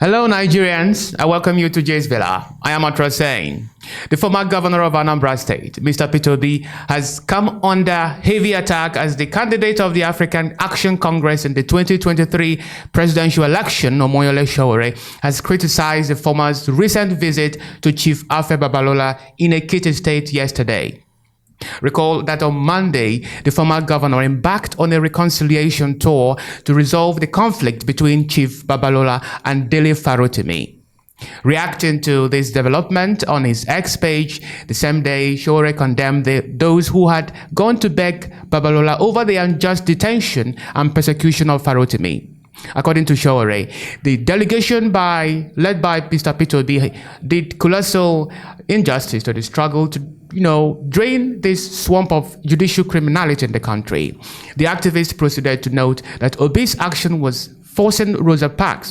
Hello, Nigerians. I welcome you to Jay's Villa. I am Rosa. The former governor of Anambra State, Mr. Peter Obi, has come under heavy attack as the candidate of the African Action Congress in the 2023 presidential election. Omoyele Sowore has criticized the former's recent visit to Chief Afe Babalola in Ekiti State yesterday. Recall that on Monday, the former governor embarked on a reconciliation tour to resolve the conflict between Chief Babalola and Dele Farotimi. Reacting to this development on his X page, the same day, Sowore condemned those who had gone to beg Babalola over the unjust detention and persecution of Farotimi. According to Sowore, the delegation led by Mr. Peter Obi did colossal injustice to the struggle to drain this swamp of judicial criminality in the country. The activist proceeded to note that Obi's action was like forcing Rosa Parks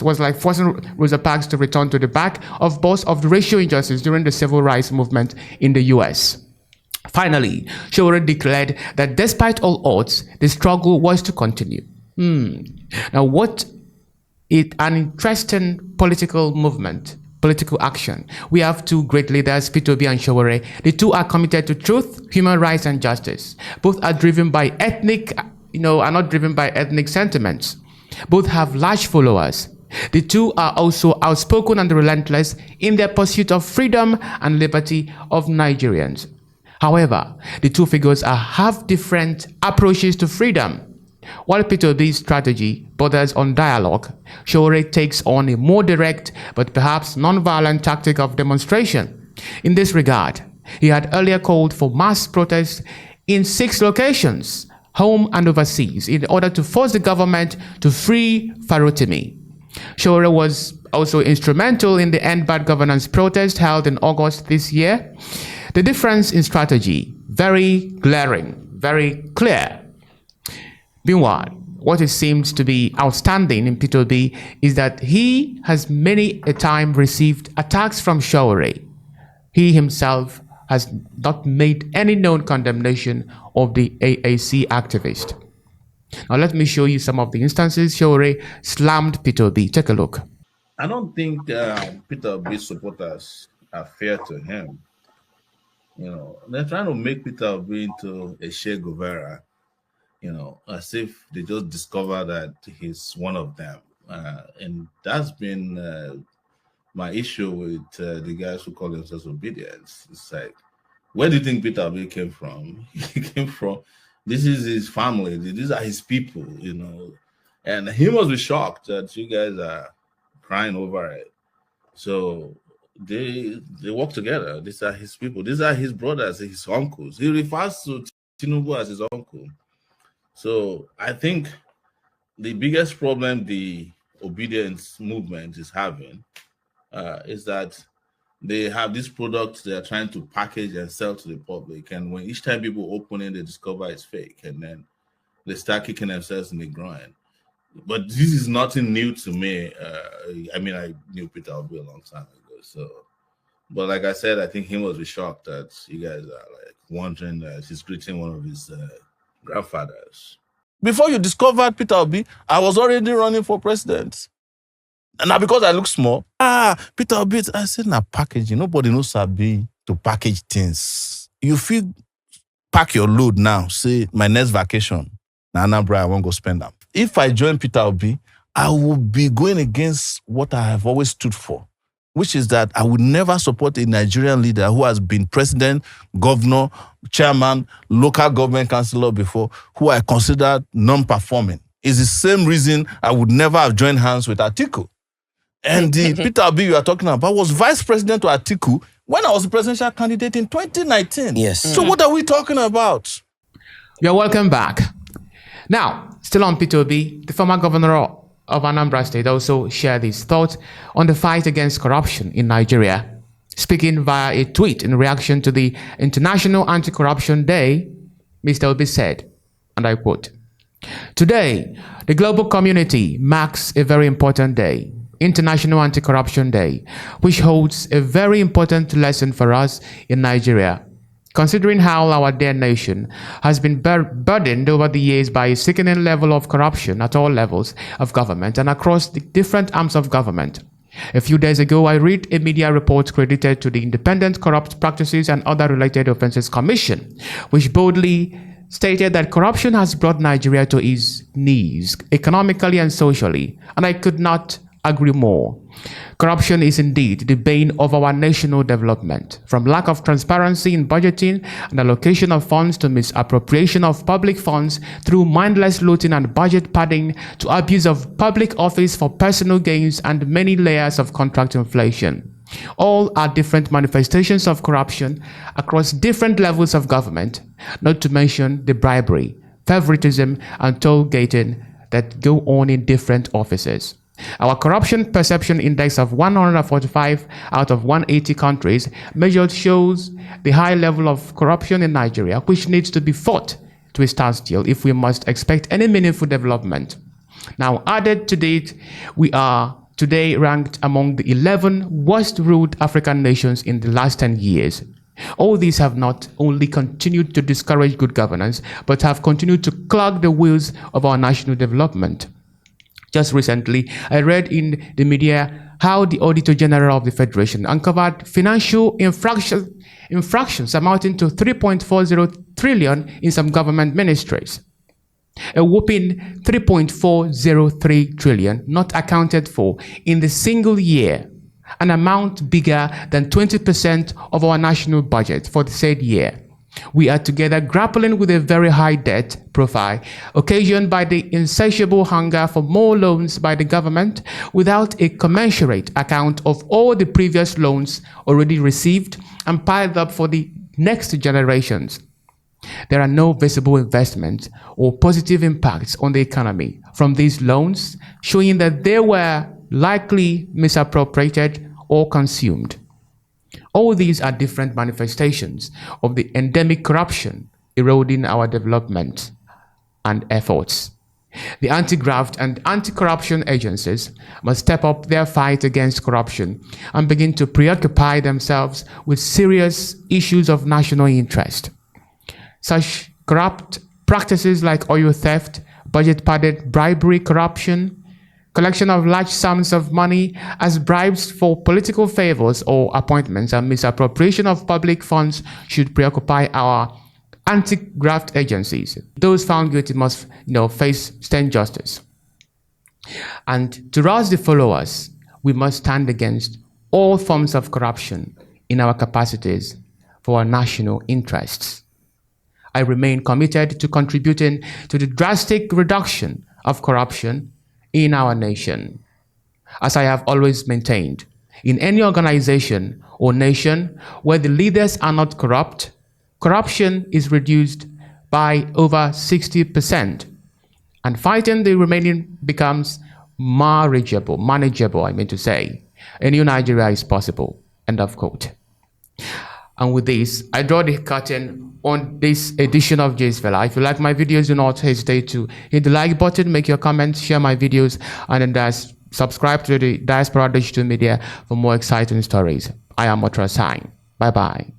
to return to the back of boss of the racial injustice during the civil rights movement in the US. Finally, Sowore declared that despite all odds, the struggle was to continue. Now, what is an interesting political action? We have two great leaders, Peter Obi and Sowore. The two are committed to truth, human rights, and justice. Both are driven by are not driven by ethnic sentiments. Both have large followers. The two are also outspoken and relentless in their pursuit of freedom and liberty of Nigerians. However, the two figures have different approaches to freedom. While Peter Obi's strategy borders on dialogue, Sowore takes on a more direct but perhaps non-violent tactic of demonstration. In this regard, he had earlier called for mass protests in 6 locations, home and overseas, in order to force the government to free Farotimi. Sowore was also instrumental in the End Bad Governance protest held in August this year. The difference in strategy, very glaring, very clear. Meanwhile, what it seems to be outstanding in Peter Obi is that he has many a time received attacks from Sowore. He himself has not made any known condemnation of the AAC activist. Now let me show you some of the instances Sowore slammed Peter Obi. Take a look. I don't think Peter Obi's supporters are fair to him. They're trying to make Peter Obi into a Che Guevara. As if they just discovered that he's one of them. And that's been my issue with the guys who call themselves obedience. It's like, where do you think Peter Obi came from? He came from, this is his family, these are his people, And he must be shocked that you guys are crying over it. So they work together. These are his people. These are his brothers, his uncles. He refers to Tinubu as his uncle. So I think the biggest problem the obedience movement is having is that they have this product they are trying to package and sell to the public. And when each time people open it, they discover it's fake. And then they start kicking themselves in the groin. But this is nothing new to me. I knew Peter Obi a long time ago. But like I said, I think he must be shocked that you guys are wondering that he's greeting one of his grandfathers. Before you discovered Peter Obi, I was already running for president. And now because I look small, Peter Obi, I said, packaging. Nobody knows Sabi to package things. You feel pack your load now, say my next vacation, Anambra, I won't go spend them. If I join Peter Obi, I will be going against what I have always stood for, which is that I would never support a Nigerian leader who has been president, governor, chairman, local government councillor before, who I consider non-performing. It's the same reason I would never have joined hands with Atiku. And the Peter Obi you are talking about was vice president to Atiku when I was the presidential candidate in 2019. Yes. So what are we talking about? You're welcome back. Now, still on Peter Obi, the former governor of Anambra State also shared his thoughts on the fight against corruption in Nigeria. Speaking via a tweet in reaction to the International Anti-Corruption Day, Mr. Obi said, and I quote, "Today, the global community marks a very important day, International Anti-Corruption Day, which holds a very important lesson for us in Nigeria. Considering how our dear nation has been burdened over the years by a sickening level of corruption at all levels of government and across the different arms of government, A few days ago, I read a media report credited to the Independent Corrupt Practices and Other Related Offences Commission, which boldly stated that corruption has brought Nigeria to its knees, economically and socially, and I could not agree more. Corruption is indeed the bane of our national development, from lack of transparency in budgeting and allocation of funds to misappropriation of public funds through mindless looting and budget padding to abuse of public office for personal gains and many layers of contract inflation. All are different manifestations of corruption across different levels of government, not to mention the bribery, favoritism, and toll gating that go on in different offices. Our corruption perception index of 145 out of 180 countries measured shows the high level of corruption in Nigeria, which needs to be fought to a standstill if we must expect any meaningful development. Now, added to date, we are today ranked among the 11 worst ruled African nations in the last 10 years. All these have not only continued to discourage good governance, but have continued to clog the wheels of our national development. Just recently, I read in the media how the Auditor General of the Federation uncovered financial infractions amounting to 3.40 trillion in some government ministries. A whopping 3.403 trillion not accounted for in the single year, an amount bigger than 20% of our national budget for the said year. We are together grappling with a very high debt profile occasioned by the insatiable hunger for more loans by the government without a commensurate account of all the previous loans already received and piled up for the next generations. There are no visible investments or positive impacts on the economy from these loans, showing that they were likely misappropriated or consumed. All these are different manifestations of the endemic corruption eroding our development and efforts. The anti-graft and anti-corruption agencies must step up their fight against corruption and begin to preoccupy themselves with serious issues of national interest. Such corrupt practices like oil theft, budget-padded bribery, corruption, collection of large sums of money as bribes for political favors or appointments, and misappropriation of public funds should preoccupy our anti-graft agencies. Those found guilty must, face stern justice. And to rouse the followers, we must stand against all forms of corruption in our capacities for our national interests. I remain committed to contributing to the drastic reduction of corruption in our nation. As I have always maintained, in any organization or nation where the leaders are not corrupt, corruption is reduced by over 60%, and fighting the remaining becomes manageable. A new Nigeria is possible. End of quote. And with this, I draw the curtain on this edition of Jay's Villa. If you like my videos, do not hesitate to hit the like button, make your comments, share my videos, and then subscribe to the Diaspora Digital Media for more exciting stories. I am Rosa. Bye-bye.